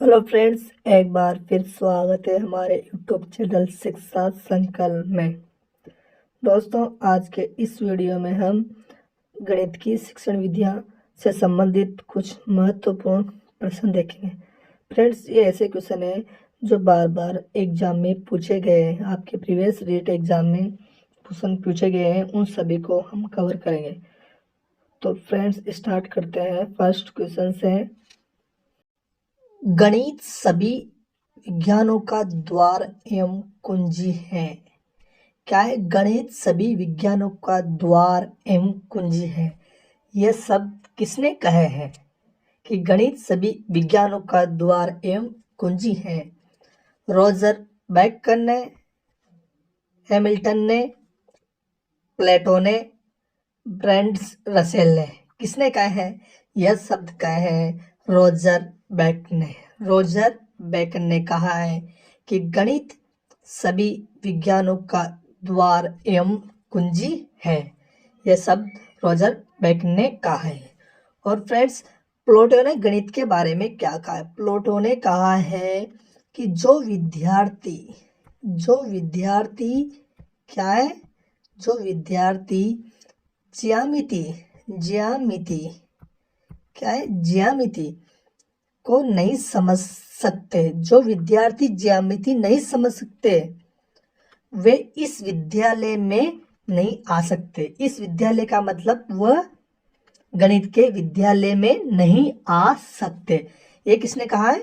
Hello friends, एक बार फिर स्वागत है हमारे यूट्यूब चैनल शिक्षा संकल्प में। दोस्तों, आज के इस वीडियो में हम गणित की शिक्षण विधियां से संबंधित कुछ महत्वपूर्ण प्रश्न देखेंगे। फ्रेंड्स, ये ऐसे क्वेश्चन हैं जो बार बार एग्जाम में पूछे गए हैं, आपके प्रीवियस रीट एग्जाम में क्वेश्चन पूछे गए हैं, उन सभी को हम कवर करेंगे। तो फ्रेंड्स, स्टार्ट करते हैं। फर्स्ट क्वेश्चन से, गणित सभी विज्ञानों का द्वार एवं कुंजी है। क्या है? गणित सभी विज्ञानों का द्वार एवं कुंजी है। यह शब्द किसने कहे हैं कि गणित सभी विज्ञानों का द्वार एवं कुंजी है? रॉजर बैकन ने, हैमिल्टन ने, प्लेटो ने, ब्रैंड रसेल ने। किसने कहे हैं? यह शब्द कहे हैं रॉजर बैकन ने। रॉजर बैकन ने कहा है कि गणित सभी विज्ञानों का द्वार एवं कुंजी है। यह शब्द रॉजर बैकन ने कहा है। और फ्रेंड्स, प्लेटो ने गणित के बारे में क्या कहा है? प्लेटो ने कहा है कि जो विद्यार्थी क्या है? जो विद्यार्थी ज्यामिति क्या है? ज्यामिति को नहीं समझ सकते, जो विद्यार्थी ज्यामिति नहीं समझ सकते, वे इस विद्यालय में नहीं आ सकते। इस विद्यालय का मतलब वह गणित के विद्यालय में नहीं आ सकते। ये किसने कहा है?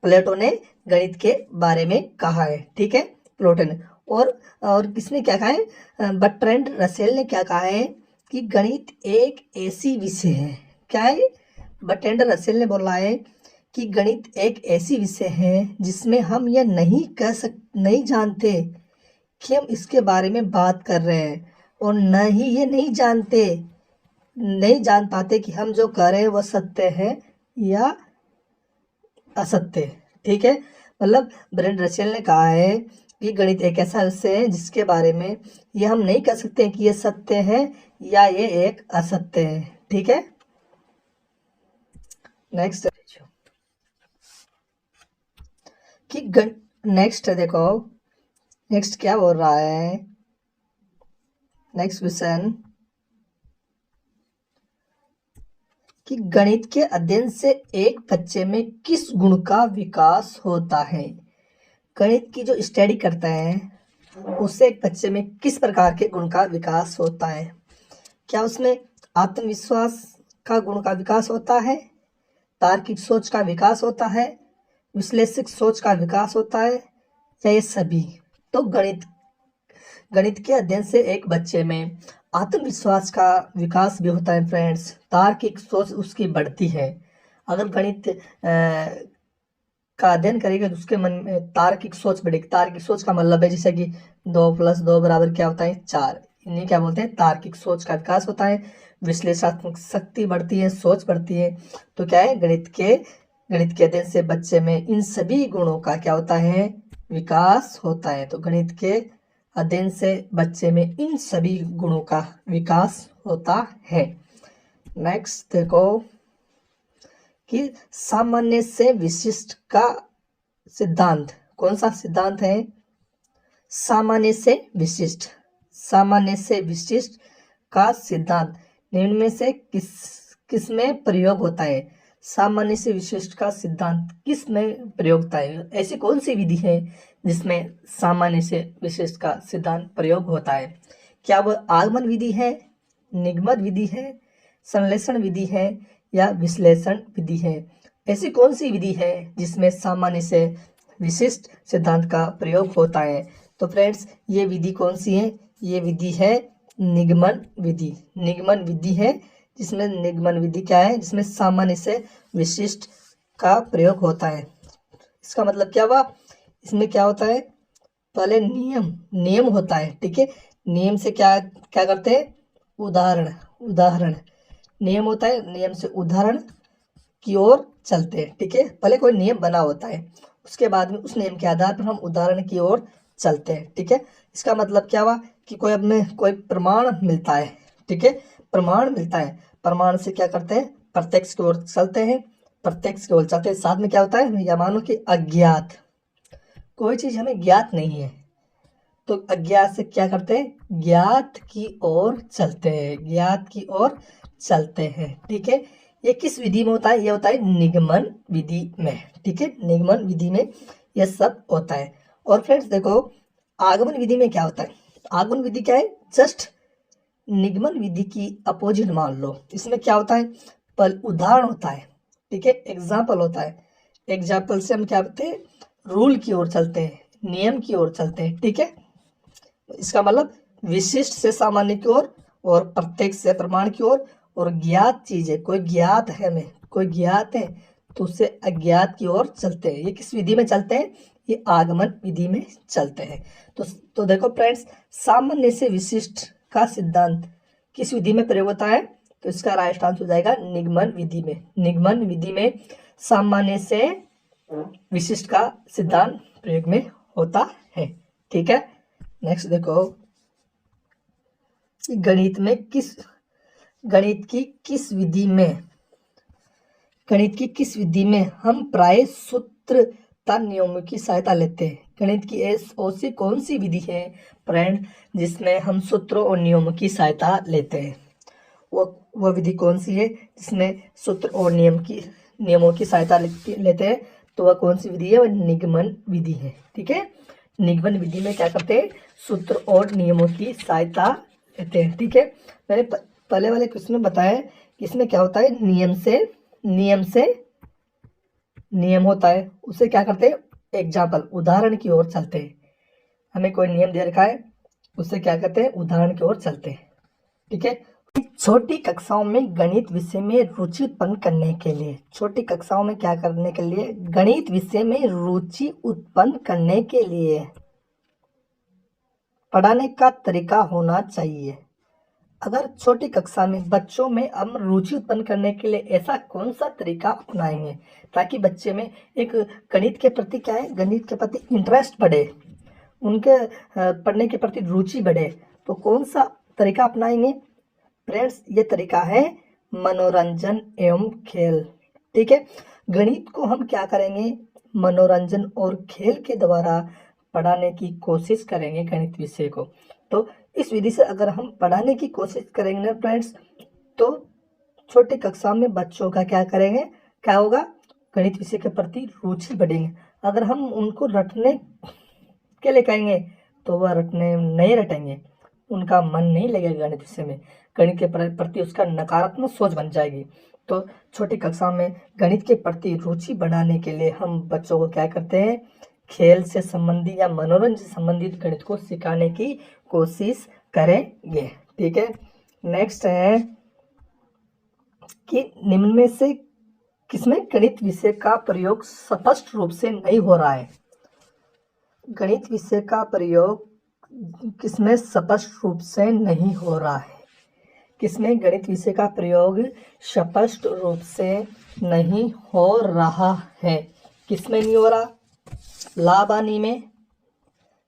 प्लेटो ने गणित के बारे में कहा है। ठीक है, प्लेटो ने। और किसने क्या कहा है? बर्ट्रैंड रसेल ने क्या कहा है कि गणित एक ऐसी विषय है। क्या है? बर्ट्रैंड रसेल ने बोला है कि गणित एक ऐसी विषय है जिसमें हम यह नहीं जानते कि हम इसके बारे में बात कर रहे हैं, और नहीं जान पाते कि हम जो कर रहे हैं वह सत्य है या असत्य। ठीक है, मतलब बर्ट्रैंड रसेल ने कहा है कि गणित एक ऐसा विषय है जिसके बारे में ये हम नहीं कह सकते कि ये सत्य है या ये एक असत्य है। ठीक है, नेक्स्ट कि नेक्स्ट देखो, नेक्स्ट क्या बोल रहा है? नेक्स्ट क्वेश्चन कि गणित के अध्ययन से एक बच्चे में किस गुण का विकास होता है? गणित की जो स्टडी करता है उससे एक बच्चे में किस प्रकार के गुण का विकास होता है? क्या उसमें आत्मविश्वास का गुण का विकास होता है, तार्किक सोच का विकास होता है, विश्लेषक सोच का विकास होता है, या ये सभी? तो गणित के अध्ययन से एक बच्चे में आत्मविश्वास का विकास भी होता है फ्रेंड्स। तार्किक सोच उसकी बढ़ती है। अगर गणित का अध्ययन करेगा तो उसके मन में तार्किक सोच बढ़ेगी। तार्किक सोच का मतलब है जैसे कि 2 + 2 = क्या होता है? 4। इन्हें क्या बोलते हैं? तार्किक सोच का विकास होता है। विश्लेषणात्मक शक्ति बढ़ती है, सोच बढ़ती है। तो क्या है? गणित के अध्ययन से बच्चे में इन सभी गुणों का क्या होता है? विकास होता है। तो गणित के अध्ययन से बच्चे में इन सभी गुणों का विकास होता है। नेक्स्ट देखो कि सामान्य से विशिष्ट का सिद्धांत कौन सा सिद्धांत है? सामान्य से विशिष्ट का सिद्धांत निम्न में से किस में प्रयोग होता है? सामान्य से विशिष्ट का सिद्धांत किस में प्रयोग होता है? ऐसी कौन सी विधि है जिसमें सामान्य से विशिष्ट का सिद्धांत प्रयोग होता है? क्या वह आगमन विधि है, निगमन विधि है, संश्लेषण विधि है, या विश्लेषण विधि है? ऐसी कौन सी विधि है जिसमें सामान्य से विशिष्ट सिद्धांत का प्रयोग होता है? तो फ्रेंड्स, ये विधि कौन सी है? ये विधि है निगमन विधि। निगमन विधि है जिसमें निगमन विधि क्या है? जिसमें सामान्य से विशिष्ट का प्रयोग होता है। इसका मतलब क्या हुआ? इसमें क्या होता है? पहले नियम होता है। ठीक है, नियम से क्या क्या करते हैं? उदाहरण नियम होता है। नियम से उदाहरण की ओर चलते हैं। ठीक है, पहले कोई नियम बना होता है, उसके बाद में उस नियम के आधार पर हम उदाहरण की ओर चलते हैं। ठीक है, इसका मतलब क्या हुआ कि कोई प्रमाण मिलता है। ठीक है, प्रमाण मिलता है, प्रमाण से क्या करते हैं? प्रत्यक्ष की ओर चलते हैं, प्रत्यक्ष की ओर चलते हैं। साथ में क्या होता है, या मानो कि अज्ञात, कोई चीज हमें ज्ञात नहीं है तो अज्ञात से क्या करते हैं, ज्ञात की ओर चलते हैं, ज्ञात की ओर चलते हैं। ठीक है, ये किस विधि में होता है, ये होता है निगमन विधि में। ठीक है, निगमन विधि में यह सब होता है। और फ्रेंड्स देखो, आगमन विधि में क्या होता है, आगमन विधि क्या है, जस्ट निगमन विधि की अपोजिट मान लो। इसमें क्या होता है, पल उदाहरण होता है। ठीक है, एग्जाम्पल होता है, एग्जाम्पल से हम क्या करते हैं, रूल की ओर चलते हैं, नियम की ओर चलते हैं। ठीक है, इसका मतलब विशिष्ट से सामान्य की ओर और प्रत्यक्ष से प्रमाण की ओर, और ज्ञात चीज है, कोई ज्ञात है, हमें कोई ज्ञात है तो उससे अज्ञात की ओर चलते हैं। ये किस विधि में चलते हैं, ये आगमन विधि में चलते हैं। तो देखो फ्रेंड्स, सामान्य से विशिष्ट का सिद्धांत किस विधि में प्रयोग होता है, तो इसका राइट आंसर हो जाएगा निगमन विधि में। निगमन विधि में सामान्य से विशिष्ट का सिद्धांत प्रयोग में होता है। ठीक है, नेक्स्ट देखो, गणित की किस विधि में हम प्राय सूत्र तथा नियमों की सहायता लेते हैं। गणित की ऐसी कौन सी विधि है फ्रेंड जिसमें हम सूत्रों और नियमों की सहायता लेते हैं, वो विधि कौन सी है जिसमें सूत्र और नियमों की सहायता लेते हैं, तो वह कौन सी विधि है, वह निगमन विधि है। ठीक है, निगमन विधि में क्या करते हैं, सूत्र और नियमों की सहायता लेते हैं। ठीक है, मैंने पहले वाले क्वेश्चन में बताया कि इसमें क्या होता है, नियम होता है, उसे क्या करते हैं, एग्जाम्पल उदाहरण की ओर चलते हैं। हमें कोई नियम दे रखा है, उससे क्या करते हैं, उदाहरण की ओर चलते हैं। ठीक है, छोटी कक्षाओं में गणित विषय में रुचि उत्पन्न करने के लिए, छोटी कक्षाओं में क्या करने के लिए, गणित विषय में रुचि उत्पन्न करने के लिए पढ़ाने का तरीका होना चाहिए। अगर छोटी कक्षा में बच्चों में हम रुचि उत्पन्न करने के लिए ऐसा कौन सा तरीका अपनाएंगे ताकि बच्चे में एक गणित के प्रति क्या है, गणित के प्रति इंटरेस्ट बढ़े, उनके पढ़ने के प्रति रुचि बढ़े, तो कौन सा तरीका अपनाएंगे फ्रेंड्स, ये तरीका है मनोरंजन एवं खेल। ठीक है, गणित को हम क्या करेंगे, मनोरंजन और खेल के द्वारा पढ़ाने की कोशिश करेंगे गणित विषय को। तो इस विधि से अगर हम पढ़ाने की कोशिश करेंगे ना फ्रेंड्स, तो छोटी कक्षा में बच्चों का क्या करेंगे, क्या होगा, गणित विषय के प्रति रुचि बढ़ेंगे। अगर हम उनको रटने के लिए कहेंगे तो वह रटने नहीं रटेंगे, उनका मन नहीं लगेगा गणित विषय में, गणित के प्रति उसका नकारात्मक सोच बन जाएगी। तो छोटी कक्षा में गणित के प्रति रुचि बढ़ाने के लिए हम बच्चों को क्या करते हैं, खेल से संबंधित या मनोरंजन से संबंधित गणित को सिखाने की कोशिश करेंगे। ठीक है, नेक्स्ट है कि निम्न में से किसमें गणित विषय का प्रयोग स्पष्ट रूप से नहीं हो रहा है। गणित विषय का प्रयोग किसमें स्पष्ट रूप से नहीं हो रहा है, किसमें गणित विषय का प्रयोग स्पष्ट रूप से नहीं हो रहा है, किसमें नहीं हो रहा, लाबानी में,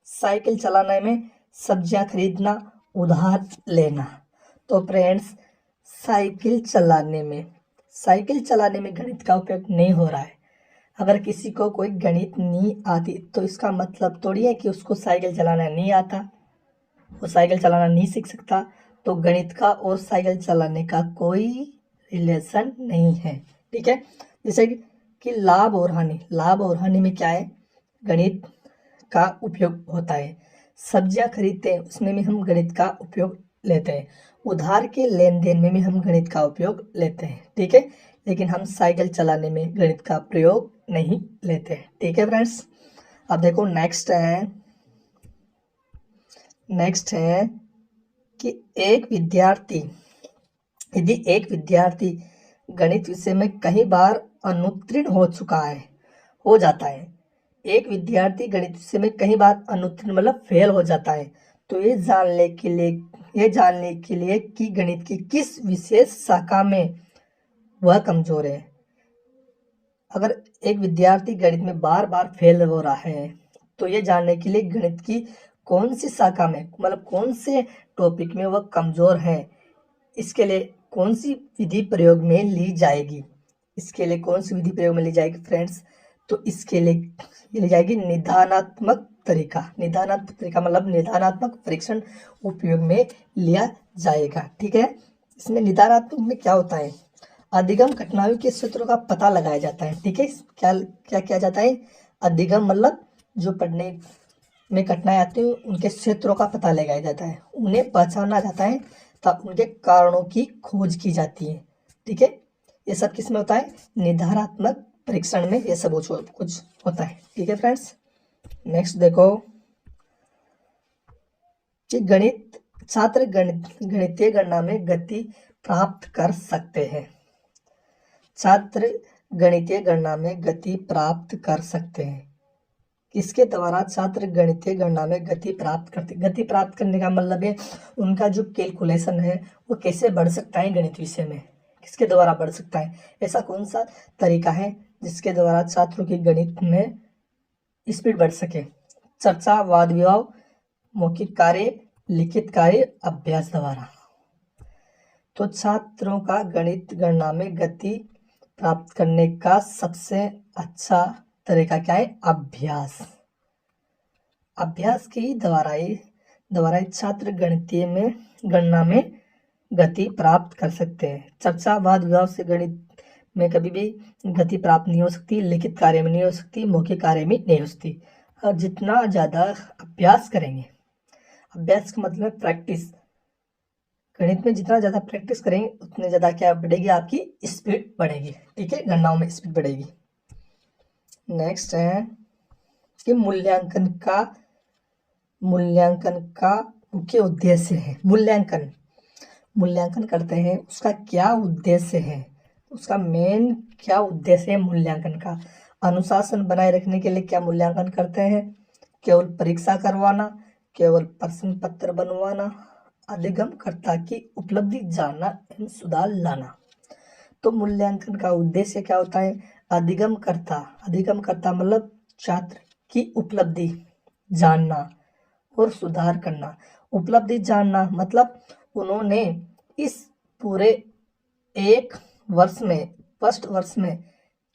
साइकिल चलाने में, सब्जियां खरीदना, उधार लेना। तो फ्रेंड्स, साइकिल चलाने में गणित का उपयोग नहीं हो रहा है। अगर किसी को कोई गणित नहीं आती तो इसका मतलब थोड़ी है कि उसको साइकिल चलाना नहीं आता, वो साइकिल चलाना नहीं सीख सकता। तो गणित का और साइकिल चलाने का कोई रिलेशन नहीं है। ठीक है, जैसे कि लाभ और हानि में क्या है, गणित का उपयोग होता है। सब्जियां खरीदते हैं, उसमें भी हम गणित का उपयोग लेते हैं। उधार के लेन देन में भी हम गणित का उपयोग लेते हैं। ठीक है, लेकिन हम साइकिल चलाने में गणित का प्रयोग नहीं लेते। ठीक है फ्रेंड्स, अब देखो नेक्स्ट है कि यदि एक विद्यार्थी गणित विषय में कई बार अनुत्तीर्ण हो जाता है, एक विद्यार्थी गणित विषय में कई बार अनुत्तीर्ण मतलब फेल हो जाता है, तो ये जानने के लिए कि गणित की किस विशेष शाखा में वह कमजोर है। अगर एक विद्यार्थी गणित में बार बार फेल हो रहा है तो ये जानने के लिए गणित की कौन सी शाखा में, मतलब कौन से टॉपिक में वह कमजोर है, इसके लिए कौन सी विधि प्रयोग में ली जाएगी, इसके लिए कौन सी विधि प्रयोग में ली जाएगी फ्रेंड्स? तो इसके लिए ये ली जाएगी निदानात्मक तरीका। निदानात्मक तरीका मतलब निदानात्मक परीक्षण उपयोग में लिया जाएगा। ठीक है, इसमें निदानात्मक में क्या होता है? अधिगम घटनाओं के सूत्रों का पता लगाया जाता है। ठीक है, क्या क्या किया जाता है? अधिगम मतलब जो पढ़ने में घटनाएं आती हैं उनके क्षेत्रों का पता लगाया जाता है, उन्हें पहचाना जाता है, तब उनके कारणों की खोज की जाती है। ठीक है, ये सब किस में होता है? निधानात्मक परीक्षण में ये सब कुछ होता है। ठीक है फ्रेंड्स, नेक्स्ट देखो कि छात्र गणितीय गणना में गति प्राप्त कर सकते हैं। छात्र गणितीय गणना में गति प्राप्त कर सकते हैं। किसके द्वारा छात्र गणितीय गणना में गति प्राप्त करते? गति प्राप्त करने का मतलब है उनका जो कैलकुलेशन है वो कैसे बढ़ सकता है गणित विषय में, किसके द्वारा बढ़ सकता है? ऐसा कौन सा तरीका है जिसके द्वारा छात्रों की गणित में स्पीड बढ़ सके? चर्चा, वाद विवाद, मौखिक कार्य, लिखित कार्य, अभ्यास द्वारा। तो छात्रों का गणित गणना में गति प्राप्त करने का सबसे अच्छा तरीका क्या है? अभ्यास। अभ्यास के द्वारा छात्र गणितीय में गणना में गति प्राप्त कर सकते हैं। चर्चा, वाद विवाद से गणित में कभी भी गति प्राप्त नहीं हो सकती, लिखित कार्य में नहीं हो सकती, मौखिक कार्य में नहीं हो सकती। और जितना ज़्यादा अभ्यास करेंगे, अभ्यास का मतलब प्रैक्टिस, गणित में जितना ज़्यादा प्रैक्टिस करेंगे उतने ज़्यादा क्या बढ़ेगी? आपकी स्पीड बढ़ेगी। ठीक है, गणनाओं में स्पीड बढ़ेगी। नेक्स्ट है कि मूल्यांकन का मुख्य उद्देश्य है। मूल्यांकन करते हैं, उसका क्या उद्देश्य है? उसका मेन क्या उद्देश्य है मूल्यांकन का? अनुशासन बनाए रखने के लिए क्या मूल्यांकन करते हैं? केवल परीक्षा करवाना, केवल प्रश्न पत्र बनवाना, अधिगमकर्ता की उपलब्धि जानना एवं सुधार लाना। तो मूल्यांकन का उद्देश्य क्या होता है? अधिगमकर्ता मतलब छात्र की उपलब्धि जानना और सुधार करना। उपलब्धि जानना मतलब उन्होंने इस पूरे एक वर्ष में, फर्स्ट वर्ष में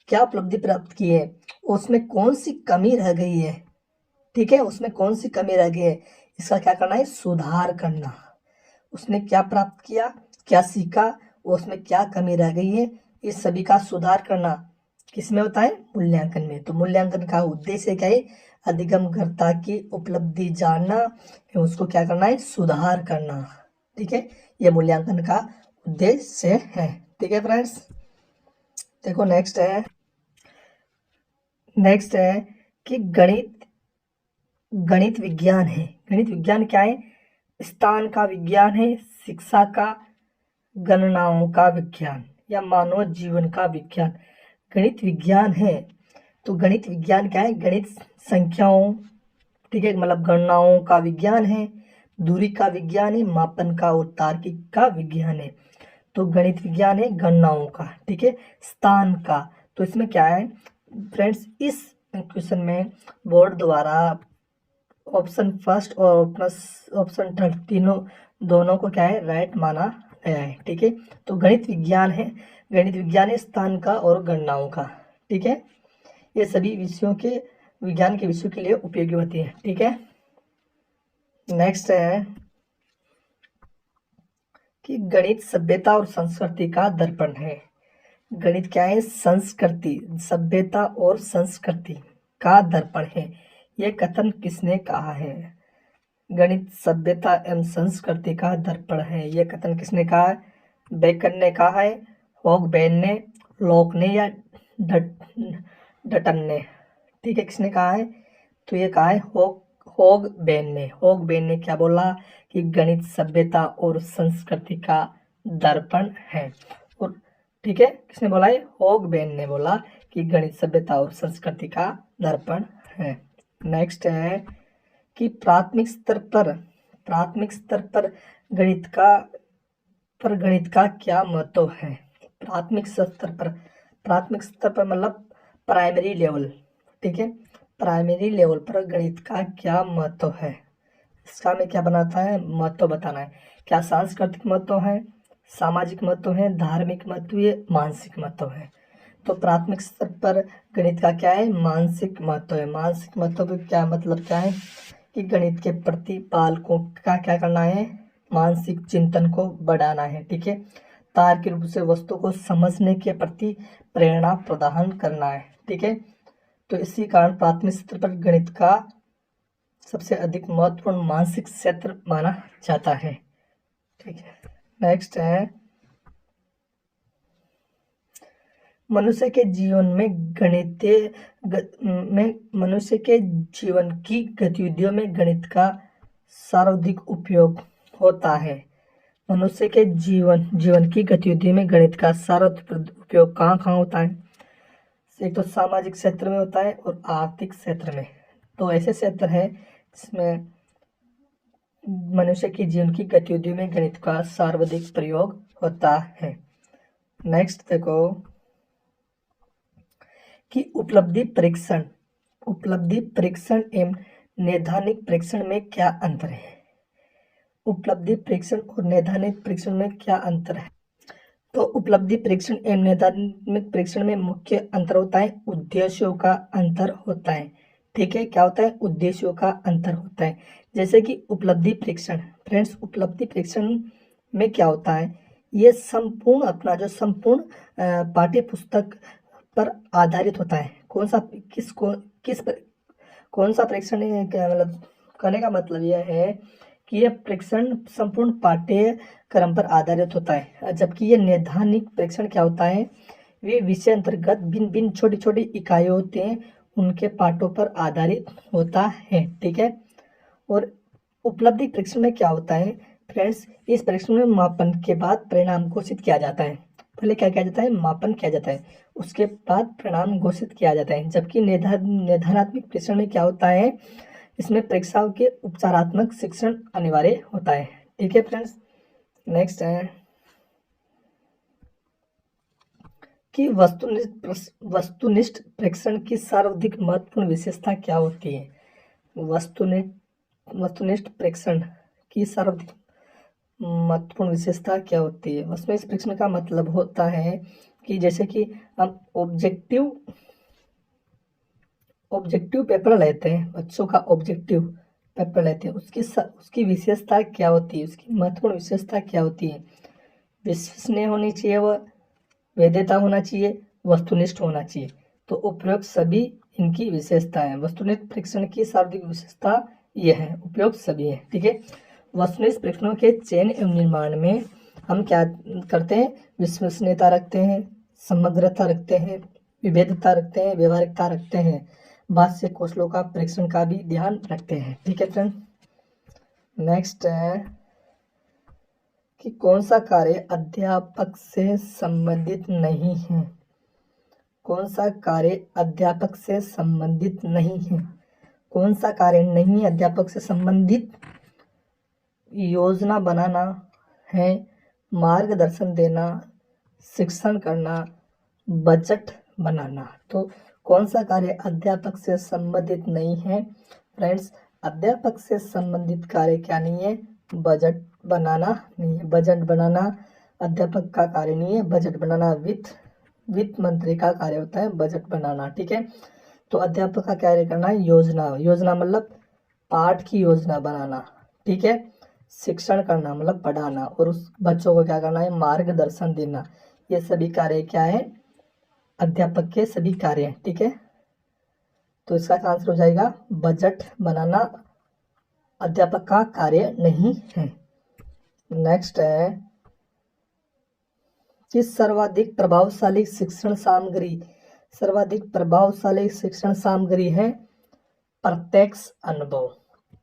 क्या उपलब्धि प्राप्त की है, उसमें कौन सी कमी रह गई है। ठीक है, उसमें कौन सी कमी रह गई है, इसका क्या करना है? सुधार करना। उसने क्या प्राप्त किया, क्या सीखा, उसमें क्या कमी रह गई है, इस सभी का सुधार करना किसमें होता है? मूल्यांकन में। तो मूल्यांकन का उद्देश्य क्या है? अधिगमकर्ता की उपलब्धि जानना, उसको क्या करना है? सुधार करना। ठीक है, ये मूल्यांकन का उद्देश्य है। ठीक है फ्रेंड्स, देखो नेक्स्ट है कि गणित विज्ञान है। गणित विज्ञान क्या है? स्थान का विज्ञान है, शिक्षा का, गणनाओं का विज्ञान या मानव जीवन का विज्ञान गणित विज्ञान है। तो गणित विज्ञान क्या है? गणित संख्याओं, ठीक है, मतलब गणनाओं का विज्ञान है, दूरी का विज्ञान है, मापन का और तार्किक का विज्ञान है। तो गणित विज्ञान है गणनाओं का। ठीक है, स्थान का, तो इसमें क्या है फ्रेंड्स, इस क्वेश्चन में बोर्ड द्वारा ऑप्शन फर्स्ट और ऑप्शन थर्ड दोनों को क्या है? राइट माना गया है। ठीक है, तो गणित विज्ञान है स्थान का और गणनाओं का। ठीक है, ये सभी विज्ञान के विषयों के लिए उपयोगी होती है। ठीक है, नेक्स्ट है कि गणित सभ्यता और संस्कृति का दर्पण है। गणित क्या है? संस्कृति, सभ्यता और संस्कृति का दर्पण है। यह कथन किसने कहा है? गणित सभ्यता एवं संस्कृति का दर्पण है, यह कथन किसने कहा है? बेकन ने कहा है, हॉगबेन ने, लॉक ने या डटन ने? ठीक है, किसने कहा है? तो ये कहा है हॉगबेन ने क्या बोला? कि गणित सभ्यता और संस्कृति का दर्पण है। और ठीक है, किसने बोला है? हॉगबेन ने बोला कि गणित सभ्यता और संस्कृति का दर्पण है। नेक्स्ट है कि प्राथमिक स्तर पर गणित का क्या महत्व है? प्राथमिक स्तर पर मतलब प्राइमरी लेवल। ठीक है, प्राइमरी लेवल पर गणित का क्या महत्व है? इसका हमें क्या बनाता है? महत्व बताना है। क्या सांस्कृतिक महत्व है, सामाजिक महत्व है, धार्मिक महत्व है, मानसिक महत्व है? तो प्राथमिक स्तर पर गणित का क्या है, मानसिक महत्व है। मानसिक महत्व का क्या मतलब क्या है कि गणित के प्रति पालकों का क्या करना है, मानसिक चिंतन को बढ़ाना है। ठीक है, तार्किक रूप से वस्तु को समझने के प्रति प्रेरणा प्रदान करना है। ठीक है, तो इसी कारण प्राथमिक स्तर पर गणित का सबसे अधिक महत्वपूर्ण मानसिक क्षेत्र माना जाता है। ठीक है, नेक्स्ट है मनुष्य के जीवन में मनुष्य के जीवन की गतिविधियों में गणित का सर्वाधिक उपयोग होता है। मनुष्य के जीवन की गतिविधियों में गणित का सर्वाधिक उपयोग कहाँ होता है, एक तो सामाजिक क्षेत्र में होता है और आर्थिक क्षेत्र में। तो ऐसे क्षेत्र है जिसमें मनुष्य की जीवन की गतिविधियों में गणित का सर्वाधिक प्रयोग होता है। नेक्स्ट देखो कि उपलब्धि परीक्षण एवं नैदानिक परीक्षण में क्या अंतर है। उपलब्धि परीक्षण और नैदानिक परीक्षण में क्या अंतर है, तो उपलब्धि परीक्षण एवं नैदानिक परीक्षण में मुख्य अंतर होता है उद्देश्यों का अंतर होता है। ठीक है, क्या होता है, उद्देश्यों का अंतर होता है। जैसे कि उपलब्धि परीक्षण, फ्रेंड्स उपलब्धि परीक्षण में क्या होता है, ये संपूर्ण अपना जो संपूर्ण पाठ्य पुस्तक पर आधारित होता है। कौन सा परीक्षण है, क्या मतलब कहने का मतलब यह है कि यह परीक्षण संपूर्ण पाठ्यक्रम पर आधारित होता है, जबकि यह नैदानिक परीक्षण क्या होता है, वे विषय अंतर्गत भिन्न छोटी छोटी इकाइयां होते हैं, उनके पाठों पर आधारित होता है। ठीक है, और उपलब्धि परीक्षण में क्या होता है फ्रेंड्स, इस परीक्षण में मापन के बाद परिणाम घोषित किया जाता है। पहले क्या किया जाता है, मापन किया जाता है, उसके बाद परिणाम घोषित किया जाता है। जबकि नैदानात्मक परीक्षण में क्या होता है, इसमें परीक्षाओं के उपचारात्मक शिक्षण अनिवार्य होता है। ठीक है फ्रेंड्स, नेक्स्ट है कि वस्तुनिष्ठ परीक्षण की सर्वाधिक महत्वपूर्ण विशेषता क्या होती है। वस्तुनिष्ठ परीक्षण की सर्वाधिक महत्वपूर्ण विशेषता क्या होती है। वस्तुनिष्ठ परीक्षण का मतलब होता है कि जैसे कि हम ऑब्जेक्टिव पेपर लेते हैं, बच्चों का ऑब्जेक्टिव पेपर लेते हैं, उसकी विशेषता क्या होती है, उसकी महत्वपूर्ण विशेषता क्या होती है, विश्वसनीय होनी चाहिए, वह वैधता होना चाहिए, वस्तुनिष्ठ होना चाहिए। तो उपरोक्त सभी इनकी विशेषता है। वस्तुनिष्ठ परीक्षण की शाब्दिक विशेषता यह है, उपयोग सभी है। ठीक है, वस्तुनिष्ठ परीक्षणों के चयन एवं निर्माण में हम क्या करते हैं, विश्वसनीयता रखते हैं, समग्रता रखते हैं, विभेदता रखते हैं, व्यवहारिकता रखते हैं, भाष्य कौशलों का परीक्षण का भी ध्यान रखते हैं। ठीक है फ्रेंड, नेक्स्ट है कि कौन सा कार्य अध्यापक से संबंधित नहीं है। कौन सा कार्य अध्यापक से संबंधित नहीं है, कौन सा कार्य नहीं अध्यापक से संबंधित, योजना बनाना है, मार्गदर्शन देना, शिक्षण करना, बजट बनाना। तो कौन सा कार्य अध्यापक से संबंधित नहीं है फ्रेंड्स, अध्यापक से संबंधित कार्य क्या नहीं है, बजट बनाना नहीं है। बजट बनाना अध्यापक का कार्य नहीं है, बजट बनाना वित्त मंत्री का कार्य होता है, बजट बनाना। ठीक है, तो अध्यापक का कार्य करना है योजना मतलब पाठ की योजना बनाना। ठीक है, शिक्षण करना मतलब पढ़ाना, और उस बच्चों को क्या करना है, मार्गदर्शन देना। ये सभी कार्य क्या है, अध्यापक के सभी कार्य हैं। ठीक है, तो इसका आंसर हो जाएगा बजट बनाना अध्यापक का कार्य नहीं है। नेक्स्ट है कि सर्वाधिक प्रभावशाली शिक्षण सामग्री है प्रत्यक्ष अनुभव।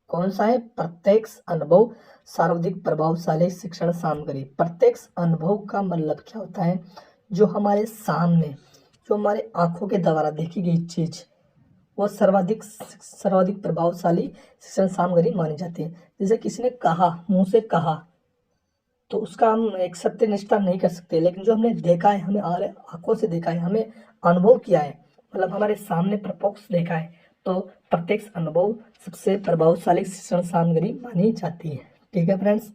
कौन सा है, प्रत्यक्ष अनुभव सर्वाधिक प्रभावशाली शिक्षण सामग्री। प्रत्यक्ष अनुभव का मतलब क्या होता है, जो हमारे सामने, जो हमारे आंखों के द्वारा देखी गई चीज, वो सर्वाधिक प्रभावशाली शिक्षण सामग्री मानी जाती है। जैसे किसी ने कहा, मुंह से कहा, तो उसका हम एक सत्यनिष्ठा नहीं कर सकते, लेकिन जो हमने देखा है, हमें आंखों से देखा है, हमें अनुभव किया है, मतलब हमारे सामने प्रत्यक्ष देखा है, तो प्रत्यक्ष अनुभव सबसे प्रभावशाली शिक्षण सामग्री मानी जाती है। ठीक है फ्रेंड्स,